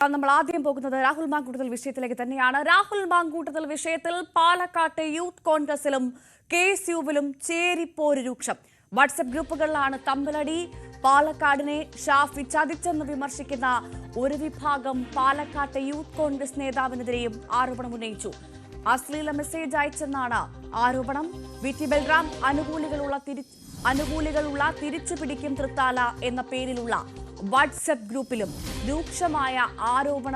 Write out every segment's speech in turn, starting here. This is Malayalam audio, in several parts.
നമ്മൾ ആദ്യം പോകുന്നത് രാഹുൽ മാങ്കൂട്ടത്തിൽ വിഷയത്തിലേക്ക് തന്നെയാണ്. രാഹുൽ മാങ്കൂട്ടത്തിൽ വിഷയത്തിൽ പാലക്കാട്ടെ യൂത്ത് കോൺഗ്രസിലും KSUവിലും ചേരിപ്പോര് രൂക്ഷം. വാട്സ്ആപ്പ് ഗ്രൂപ്പുകളിലാണ് തമ്മിലടി. പാലക്കാടിനെ ഷാഫി ചതിച്ചെന്ന് വിമർശിക്കുന്ന ഒരു വിഭാഗം പാലക്കാട്ടെ യൂത്ത് കോൺഗ്രസ് നേതാവിനെതിരെയും ആരോപണം ഉന്നയിച്ചു. അശ്ലീല മെസ്സേജ് അയച്ചെന്നാണ് ആരോപണം. VT ബൽറാം അനുകൂലികളുള്ള തിരിച്ചുപിടിക്കും തൃത്താല എന്ന പേരിലുള്ള വാട്സ്ആപ്പ് ഗ്രൂപ്പിലും രൂക്ഷമായ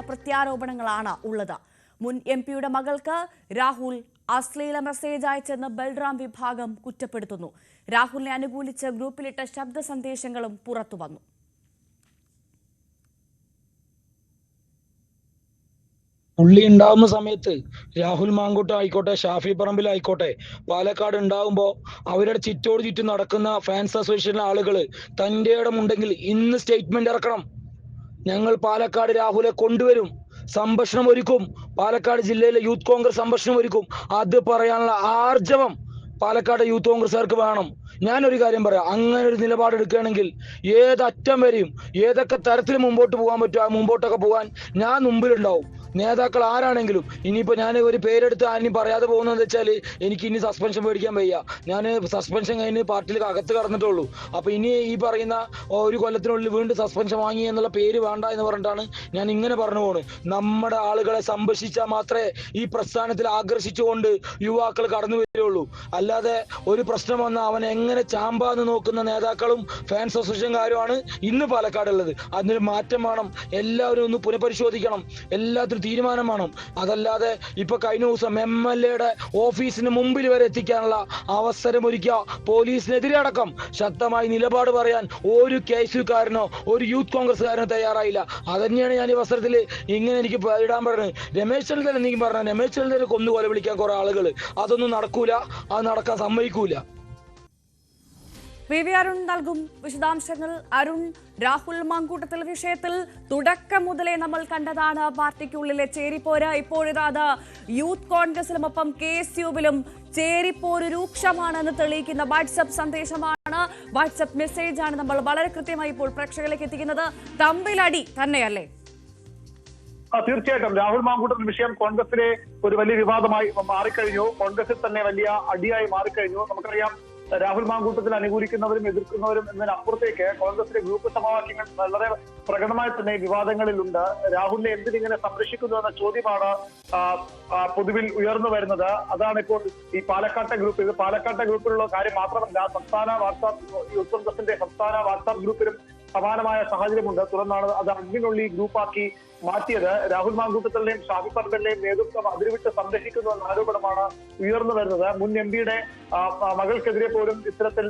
പ്രത്യാരോപണങ്ങളാണ് ഉള്ളത്. മുൻ MP-യുടെ മകൾക്ക് രാഹുൽ അശ്ലീല മെസ്സേജ് അയച്ചെന്ന് ബൽറാം വിഭാഗം കുറ്റപ്പെടുത്തുന്നു. രാഹുലിനെ അനുകൂലിച്ച് ഗ്രൂപ്പിലിട്ട ശബ്ദ സന്ദേശങ്ങളും പുറത്തുവന്നു. പുള്ളി ഉണ്ടാവുന്ന സമയത്ത് രാഹുൽ മാങ്കൂട്ടം ആയിക്കോട്ടെ, ഷാഫി പറമ്പിലായിക്കോട്ടെ, പാലക്കാട് ഉണ്ടാവുമ്പോൾ അവരുടെ ചുറ്റോട് ചുറ്റും നടക്കുന്ന ഫാൻസ് അസോസിയേഷനിലെ ആളുകൾ തൻ്റെ ഇടമുണ്ടെങ്കിൽ ഇന്ന് സ്റ്റേറ്റ്മെന്റ് ഇറക്കണം. ഞങ്ങൾ പാലക്കാട് രാഹുലെ കൊണ്ടുവരും, സംഭാഷണം ഒരുക്കും, പാലക്കാട് ജില്ലയിലെ യൂത്ത് കോൺഗ്രസ് സംഭാഷണം ഒരുക്കും. അത് പറയാനുള്ള ആർജവം പാലക്കാട് യൂത്ത് കോൺഗ്രസ്സുകാർക്ക് വേണം. ഞാനൊരു കാര്യം പറയാം, അങ്ങനെ ഒരു നിലപാടെടുക്കുകയാണെങ്കിൽ ഏതറ്റം വരെയും ഏതൊക്കെ തരത്തിൽ മുമ്പോട്ട് പോകാൻ പറ്റുമോ മുമ്പോട്ടൊക്കെ പോകാൻ ഞാൻ മുമ്പിലുണ്ടാവും. നേതാക്കൾ ആരാണെങ്കിലും. ഇനിയിപ്പോൾ ഞാൻ ഒരു പേരെടുത്ത് ആരും പറയാതെ പോകുന്നതെന്ന് വെച്ചാൽ എനിക്ക് ഇനി സസ്പെൻഷൻ മേടിക്കാൻ വയ്യ. ഞാൻ സസ്പെൻഷൻ കഴിഞ്ഞ് പാർട്ടിയിൽ അകത്ത് കടന്നിട്ടുള്ളൂ. അപ്പോൾ ഇനി ഈ പറയുന്ന ഒരു കൊല്ലത്തിനുള്ളിൽ വീണ്ടും സസ്പെൻഷൻ വാങ്ങി എന്നുള്ള പേര് വേണ്ട എന്ന് പറഞ്ഞിട്ടാണ് ഞാൻ ഇങ്ങനെ പറഞ്ഞു പോകുന്നത്. നമ്മുടെ ആളുകളെ സംരക്ഷിച്ചാൽ മാത്രമേ ഈ പ്രസ്ഥാനത്തിൽ ആകർഷിച്ചുകൊണ്ട് യുവാക്കൾ കടന്നു വരികയുള്ളൂ. അല്ലാതെ ഒരു പ്രശ്നം വന്നാൽ അവൻ എങ്ങനെ ചാമ്പാന്ന് നോക്കുന്ന നേതാക്കളും ഫാൻസ് അസോസിയേഷൻകാരുമാണ് ഇന്ന് പാലക്കാടുള്ളത്. അതിന് മാറ്റം വേണം. എല്ലാവരും ഒന്ന് പുനഃപരിശോധിക്കണം. എല്ലാത്തിനും തീരുമാനം വേണം. അതല്ലാതെ ഇപ്പൊ കഴിഞ്ഞ ദിവസം MLA-യുടെ ഓഫീസിന് മുമ്പിൽ വരെ എത്തിക്കാനുള്ള അവസരമൊരുക്കുക. പോലീസിനെതിരെ അടക്കം ശക്തമായി നിലപാട് പറയാൻ ഒരു KSUക്കാരനോ ഒരു യൂത്ത് കോൺഗ്രസ്സുകാരനോ തയ്യാറായില്ല. അതന്നെയാണ് ഞാൻ ഈ അവസരത്തിൽ ഇങ്ങനെ എനിക്ക് ഇടാൻ പറഞ്ഞത്. രമേശ് ചെന്നിത്തല എന്തെങ്കിലും പറഞ്ഞാൽ രമേശ് ചെന്നിത്തല കൊന്നുപോലെ വിളിക്കാൻ കുറെ ആളുകൾ. അതൊന്നും നടക്കൂല, അത് നടക്കാൻ സമ്മതിക്കൂല. PV അരുൺ നൽകും വിശദാംശങ്ങൾ. അരുൺ, രാഹുൽ മാങ്കൂട്ടത്തിൽ വിഷയത്തിൽ തുടക്കം മുതലേ നമ്മൾ കണ്ടതാണ് പാർട്ടിക്കുള്ളിലെ ചേരിപ്പോര്. ഇപ്പോഴിത് യൂത്ത് കോൺഗ്രസിലുമൊപ്പം KSUവിലും ചേരിപ്പോര് രൂക്ഷമാണെന്ന് തെളിയിക്കുന്ന വാട്സ്ആപ്പ് സന്ദേശമാണ്, വാട്സ്ആപ്പ് മെസ്സേജാണ് നമ്മൾ വളരെ കൃത്യമായി ഇപ്പോൾ പ്രേക്ഷകരിലേക്ക് എത്തിക്കുന്നത്. തമ്മിലടി തന്നെയല്ലേ? തീർച്ചയായിട്ടും രാഹുൽ മാങ്കൂട്ടത്തിൽ വിഷയം കോൺഗ്രസിലെ ഒരു വലിയ വിവാദമായി മാറിക്കഴിഞ്ഞു. കോൺഗ്രസിൽ തന്നെ വലിയ അടിയായി മാറിക്കഴിഞ്ഞു. നമുക്കറിയാം, രാഹുൽ മാങ്കൂട്ടത്തിൽ അനുകൂലിക്കുന്നവരും എതിർക്കുന്നവരും എന്നതിനപ്പുറത്തേക്ക് കോൺഗ്രസിലെ ഗ്രൂപ്പ് സമവാക്യങ്ങൾ വളരെ പ്രകടമായി തന്നെ വിവാദങ്ങളിലുണ്ട്. രാഹുലിനെ എന്തിനിങ്ങനെ സംരക്ഷിക്കുന്നു എന്ന ചോദ്യമാണ് പൊതുവിൽ ഉയർന്നു വരുന്നത്. അതാണ് ഇപ്പോൾ ഈ പാലക്കാട്ടെ ഗ്രൂപ്പ്. ഇത് പാലക്കാട്ടെ ഗ്രൂപ്പിലുള്ള കാര്യം മാത്രമല്ല, സംസ്ഥാന വാട്സാപ്പ് യൂത്ത് കോൺഗ്രസിന്റെ സംസ്ഥാന വാട്സാപ്പ് ഗ്രൂപ്പിലും സമാനമായ സാഹചര്യമുണ്ട്. തുടർന്നാണ് അത് അഡ്മിനുള്ളി ഗ്രൂപ്പാക്കി മാറ്റിയത്. രാഹുൽ മാങ്കൂട്ടത്തിന്റെയും ഷാഫി പറമ്പിലിന്റെയും നേതൃത്വം അതിരുവിട്ട് സംരക്ഷിക്കുന്നു എന്ന ആരോപണമാണ് ഉയർന്നു വരുന്നത്. മുൻ MP-യുടെ മകൾക്കെതിരെ പോലും ഇത്തരത്തിൽ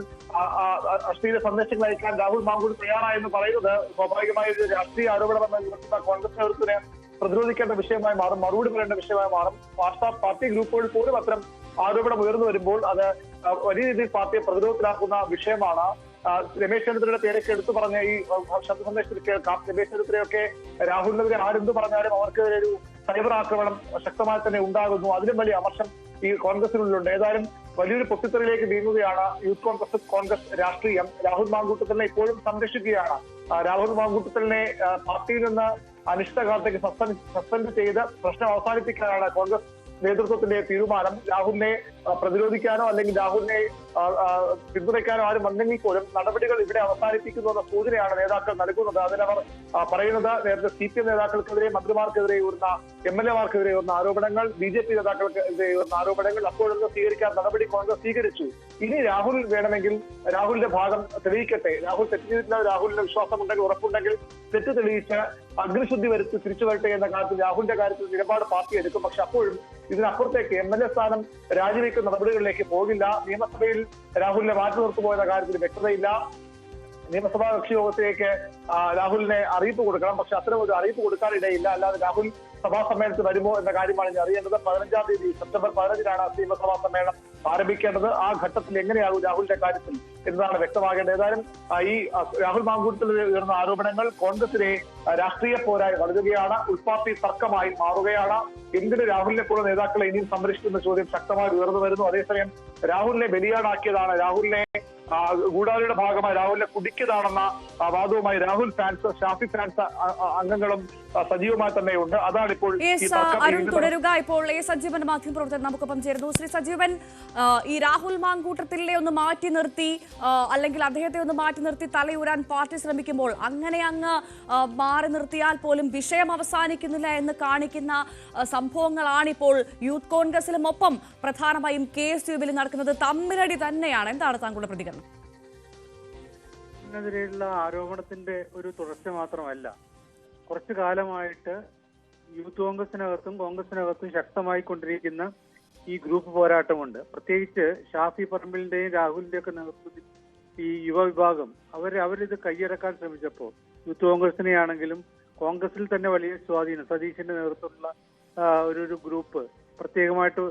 അശ്ലീല സന്ദേശങ്ങൾ അയക്കാൻ രാഹുൽ മാങ്കൂട്ടം തയ്യാറായെന്ന് പറയുന്നത് സ്വാഭാവികമായ ഒരു രാഷ്ട്രീയ ആരോപണമെന്ന് വിമർശിക്കുന്ന കോൺഗ്രസ് നേതൃത്വത്തിന് പ്രതിരോധിക്കേണ്ട വിഷയമായി മാറും, മറുപടി പറയേണ്ട വിഷയമായി മാറും. വാട്സാപ്പ് പാർട്ടി ഗ്രൂപ്പുകളിൽ പോലും അത്തരം ആരോപണം ഉയർന്നു വരുമ്പോൾ അത് വലിയ രീതിയിൽ പാർട്ടിയെ പ്രതിരോധത്തിലാക്കുന്ന വിഷയമാണ്. രമേശ് ചെന്നിത്തലയുടെ പേരൊക്കെ എടുത്തു പറഞ്ഞ ഈ ശബ്ദ സന്ദേശത്തിൽ കേൾക്കാം. രമേശ് ചെന്നിത്തലയൊക്കെ രാഹുലിനെതിരെ ആരെന്ത് പറഞ്ഞാലും അവർക്കെതിരെ ഒരു സൈബർ ആക്രമണം ശക്തമായി തന്നെ ഉണ്ടാകുന്നു. അതിലും വലിയ അമർഷം ഈ കോൺഗ്രസിനുള്ളിലുണ്ട്. ഏതായാലും വലിയൊരു പൊട്ടിത്തെറിയിലേക്ക് നീങ്ങുകയാണ് യൂത്ത് കോൺഗ്രസ് രാഷ്ട്രീയം. രാഹുൽ മാങ്കൂട്ടത്തിനെ ഇപ്പോഴും സംരക്ഷിക്കുകയാണ്. രാഹുൽ മാങ്കൂട്ടത്തിനെ പാർട്ടിയിൽ നിന്ന് അനിശ്ചിതകാലത്തേക്ക് സസ്പെൻഡ് ചെയ്ത് പ്രശ്നം അവസാനിപ്പിക്കാനാണ് കോൺഗ്രസ് നേതൃത്വത്തിന്റെ തീരുമാനം. രാഹുലിനെ പ്രതിരോധിക്കാനോ അല്ലെങ്കിൽ രാഹുലിനെ പിന്തുണയ്ക്കാനോ ആരും വന്നെങ്കിൽ പോലും നടപടികൾ ഇവിടെ അവസാനിപ്പിക്കുന്നു എന്ന സൂചനയാണ് നേതാക്കൾ നൽകുന്നത്. അതിനവർ പറയുന്നത് നേരത്തെ CPM നേതാക്കൾക്കെതിരെ, മന്ത്രിമാർക്കെതിരെ ഉയർന്ന MLA-മാർക്കെതിരെ ഉയർന്ന ആരോപണങ്ങൾ, BJP നേതാക്കൾക്കെതിരെ ഉയർന്ന ആരോപണങ്ങൾ അപ്പോഴൊന്നും സ്വീകരിക്കാൻ നടപടി കോൺഗ്രസ് സ്വീകരിച്ചു. ഇനി രാഹുൽ വേണമെങ്കിൽ രാഹുലിന്റെ ഭാഗം തെളിയിക്കട്ടെ. രാഹുൽ തെറ്റ് ചെയ്തിട്ടില്ല, രാഹുലിന്റെ വിശ്വാസമുണ്ടെങ്കിൽ, ഉറപ്പുണ്ടെങ്കിൽ തെറ്റ് തെളിയിച്ച് അഗ്നിശുദ്ധി വരുത്തി തിരിച്ചു വരട്ടെ എന്ന കാര്യത്തിൽ രാഹുലിന്റെ കാര്യത്തിൽ നിലപാട് പാർട്ടി എടുക്കും. പക്ഷെ അപ്പോഴും ഇതിനപ്പുറത്തേക്ക് MLA സ്ഥാനം രാജിവെക്കുന്ന നടപടികളിലേക്ക് പോകില്ല. നിയമസഭയിൽ രാഹുലിനെ മാറ്റി നിർത്തുമോ എന്ന കാര്യത്തിൽ വ്യക്തതയില്ല. നിയമസഭാ കക്ഷി യോഗത്തിലേക്ക് രാഹുലിനെ അറിയിപ്പ് കൊടുക്കണം. പക്ഷെ അത്തരം ഒരു അറിയിപ്പ് കൊടുക്കാനിടയില്ല. അല്ലാതെ രാഹുൽ സഭാ സമ്മേളനത്തിൽ വരുമോ എന്ന കാര്യമാണ് ഇനി അറിയേണ്ടത്. 15-ാം തീയതി സെപ്റ്റംബർ 15-നാണ് നിയമസഭാ സമ്മേളനം ആരംഭിക്കേണ്ടത്. ആ ഘട്ടത്തിൽ എങ്ങനെയാകും രാഹുലിന്റെ കാര്യത്തിൽ എന്നതാണ് വ്യക്തമാകേണ്ടത്. ഏതായാലും ഈ രാഹുൽ മാങ്കൂട്ടത്തിൽ ഉയർന്ന ആരോപണങ്ങൾ കോൺഗ്രസിലെ രാഷ്ട്രീയ പോരായി വളരുകയാണ്. ഉൾപാർട്ടി തർക്കമായി മാറുകയാണ്. എന്തിന് രാഹുലിനെ പോലെ നേതാക്കളെ ഇനിയും സംരക്ഷിക്കുന്ന ചോദ്യം ശക്തമായി ഉയർന്നു വരുന്നു. അതേസമയം രാഹുലിനെ ബലിയാടാക്കിയതാണ്, രാഹുലിനെ ഗൂഢാലോചനയുടെ ഭാഗമായി രാഹുലിനെ കുടിക്കതാണെന്ന വാദവുമായി രാഹുൽ ഫാൻസ്, ഷാഫി ഫാൻസ് അംഗങ്ങളും സജീവമായി തന്നെയുണ്ട്. അതാണ് ഇപ്പോൾ അരുൺ തുടരുക. ഇപ്പോൾ സജീവൻ മാധ്യമപ്രവർത്തകൻ നമുക്കൊപ്പം ചേരുന്നു. ശ്രീ സജീവൻ, ഈ രാഹുൽ മാങ്കൂട്ടത്തിലെ ഒന്ന് മാറ്റി നിർത്തി അല്ലെങ്കിൽ അദ്ദേഹത്തെ ഒന്ന് മാറ്റി നിർത്തി തലയൂരാൻ പാർട്ടി ശ്രമിക്കുമ്പോൾ അങ്ങനെ അങ്ങ് മാറി നിർത്തിയാൽ പോലും വിഷയം അവസാനിക്കുന്നില്ല എന്ന് കാണിക്കുന്ന സംഭവങ്ങളാണിപ്പോൾ യൂത്ത് കോൺഗ്രസിലും ഒപ്പം പ്രധാനമായും KSUവിലും നടക്കുന്നത്. തമ്മിലടി തന്നെയാണ്. എന്താണ് താങ്കളുടെ പ്രതികരണം? െതിരെയുള്ള ആരോപണത്തിന്റെ ഒരു തുടർച്ച മാത്രമല്ല, കുറച്ചു കാലമായിട്ട് യൂത്ത് കോൺഗ്രസിനകത്തും ശക്തമായി കൊണ്ടിരിക്കുന്ന ഈ ഗ്രൂപ്പ് പോരാട്ടമുണ്ട്. പ്രത്യേകിച്ച് ഷാഫി പറമ്പിലിന്റെയും രാഹുലിന്റെയും ഒക്കെ നേതൃത്വത്തിൽ ഈ യുവവിഭാഗം അവരിത് കൈയടക്കാൻ ശ്രമിച്ചപ്പോൾ യൂത്ത് കോൺഗ്രസിനെയാണെങ്കിലും കോൺഗ്രസിൽ തന്നെ വലിയ സ്വാധീനം, സതീശന്റെ നേതൃത്വത്തിലുള്ള ഒരു ഗ്രൂപ്പ് പ്രത്യേകമായിട്ട്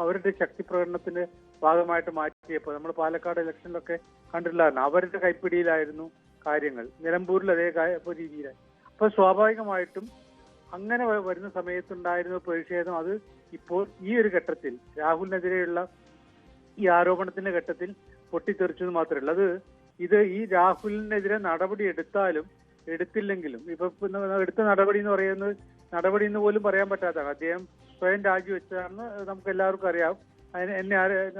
അവരുടെ ശക്തി പ്രകടനത്തിന്റെ ഭാഗമായിട്ട് മാറ്റിയപ്പോൾ നമ്മൾ പാലക്കാട് ഇലക്ഷനിലൊക്കെ കണ്ടിട്ടുള്ളതാണ്. അവരുടെ കൈപ്പിടിയിലായിരുന്നു കാര്യങ്ങൾ. നിലമ്പൂരിൽ അതേ രീതിയിലായി. അപ്പൊ സ്വാഭാവികമായിട്ടും അങ്ങനെ വരുന്ന സമയത്തുണ്ടായിരുന്ന പ്രതിഷേധം അത് ഇപ്പോൾ ഈ ഒരു ഘട്ടത്തിൽ രാഹുലിനെതിരെയുള്ള ഈ ആരോപണത്തിന്റെ ഘട്ടത്തിൽ പൊട്ടിത്തെറിച്ചത് മാത്രമല്ല, ഇത് ഈ രാഹുലിനെതിരെ നടപടി എടുത്താലും എടുത്തില്ലെങ്കിലും ഇപ്പൊ എടുത്ത നടപടി എന്ന് പറയുന്നത് നടപടി എന്ന് പോലും പറയാൻ പറ്റാത്തതാണ്. അദ്ദേഹം സ്വയം രാജിവെച്ചതാണെന്ന് നമുക്ക് എല്ലാവർക്കും അറിയാം. എന്നെ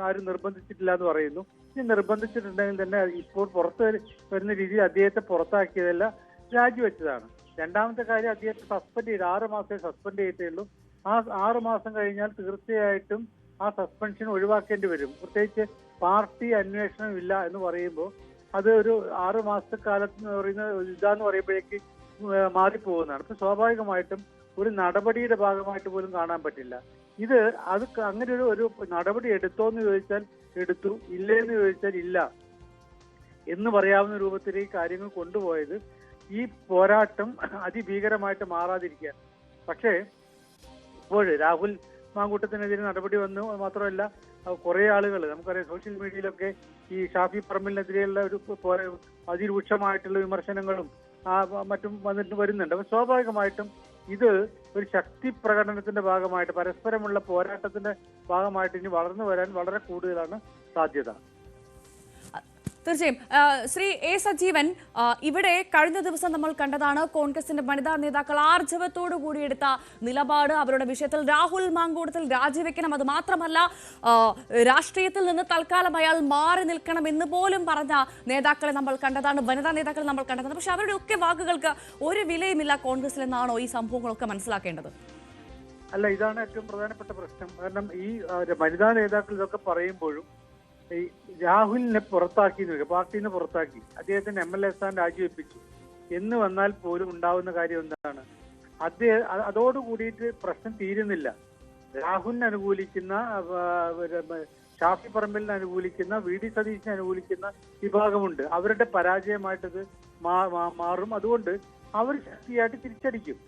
ആരും നിർബന്ധിച്ചിട്ടില്ല എന്ന് പറയുന്നു. ഇനി നിർബന്ധിച്ചിട്ടുണ്ടെങ്കിൽ തന്നെ ഇപ്പോൾ പുറത്ത് വരുന്ന രീതിയിൽ അദ്ദേഹത്തെ പുറത്താക്കിയതല്ല, രാജിവെച്ചതാണ്. രണ്ടാമത്തെ കാര്യം, അദ്ദേഹത്തെ സസ്പെൻഡ് ചെയ്ത് 6 മാസമേ സസ്പെൻഡ് ചെയ്തിട്ടേ ഉള്ളൂ. ആ 6 മാസം കഴിഞ്ഞാൽ തീർച്ചയായിട്ടും ആ സസ്പെൻഷൻ ഒഴിവാക്കേണ്ടി വരും. പ്രത്യേകിച്ച് പാർട്ടി അന്വേഷണം ഇല്ല എന്ന് പറയുമ്പോൾ അത് ഒരു 6 മാസത്തെ കാലത്ത് പറയുന്ന ഇതാന്ന് പറയുമ്പോഴേക്ക് മാറിപ്പോകുന്നതാണ്. അപ്പൊ സ്വാഭാവികമായിട്ടും ഒരു നടപടിയുടെ ഭാഗമായിട്ട് പോലും കാണാൻ പറ്റില്ല. അത് അങ്ങനെ ഒരു നടപടി എടുത്തോ എന്ന് ചോദിച്ചാൽ എടുത്തു, ഇല്ലേന്ന് ചോദിച്ചാൽ ഇല്ല എന്ന് പറയാവുന്ന രൂപത്തിലേക്ക് കാര്യങ്ങൾ കൊണ്ടുപോയത് ഈ പോരാട്ടം അതിഭീകരമായിട്ട് മാറാതിരിക്കാൻ. പക്ഷേ ഇപ്പോൾ രാഹുൽ മാങ്കൂട്ടത്തിനെതിരെ നടപടി വന്നു മാത്രമല്ല, കുറെ ആളുകൾ നമുക്കറിയാം സോഷ്യൽ മീഡിയയിലൊക്കെ ഈ ഷാഫി പറമ്പിലിനെതിരെയുള്ള ഒരു അതിരൂക്ഷമായിട്ടുള്ള വിമർശനങ്ങളും മറ്റും വരുന്നുണ്ട്. അപ്പൊ സ്വാഭാവികമായിട്ടും ഇത് ഒരു ശക്തി പ്രകടനത്തിന്റെ ഭാഗമായിട്ട്, പരസ്പരമുള്ള പോരാട്ടത്തിന്റെ ഭാഗമായിട്ട് ഇനി വളർന്നു വരാൻ വളരെ കൂടുതലാണ് സാധ്യത. തീർച്ചയായും. ശ്രീ സജീവൻ, ഇവിടെ കഴിഞ്ഞ ദിവസം നമ്മൾ കണ്ടതാണ് കോൺഗ്രസിന്റെ വനിതാ നേതാക്കൾ ആർജവത്തോടു കൂടി എടുത്ത നിലപാട്. അവരുടെ വിഷയത്തിൽ രാഹുൽ മാങ്കൂട്ടത്തിൽ രാജിവെക്കണം, അത് മാത്രമല്ല രാഷ്ട്രീയത്തിൽ നിന്ന് തൽക്കാലം അയാൾ മാറി നിൽക്കണം എന്ന് പോലും പറഞ്ഞ നേതാക്കളെ നമ്മൾ കണ്ടതാണ്, വനിതാ നേതാക്കളെ നമ്മൾ കണ്ടതാണ്. പക്ഷെ അവരുടെ ഒക്കെ വാക്കുകൾക്ക് ഒരു വിലയുമില്ല കോൺഗ്രസിൽ എന്നാണോ ഈ സംഭവങ്ങളൊക്കെ മനസ്സിലാക്കേണ്ടത്? അല്ല, ഇതാണ് ഏറ്റവും പ്രധാനപ്പെട്ട പ്രശ്നം. കാരണം ഈ വനിതാ നേതാക്കൾ ഇതൊക്കെ പറയുമ്പോഴും ഈ രാഹുലിനെ പുറത്താക്കി, പാർട്ടിയിൽ നിന്ന് പുറത്താക്കി, അദ്ദേഹത്തിന്റെ MLA സ്ഥാനം രാജിവെപ്പിച്ചു എന്ന് വന്നാൽ പോലും ഉണ്ടാവുന്ന കാര്യം എന്താണ്? അതോടുകൂടിയിട്ട് പ്രശ്നം തീരുന്നില്ല. രാഹുലിനെ അനുകൂലിക്കുന്ന, ഷാഫി പറമ്പിലിനെ അനുകൂലിക്കുന്ന, VD സതീശിനെ അനുകൂലിക്കുന്ന വിഭാഗമുണ്ട്. അവരുടെ പരാജയമായിട്ടത് മാറും. അതുകൊണ്ട് അവർ ശക്തിയായിട്ട് തിരിച്ചടിക്കും.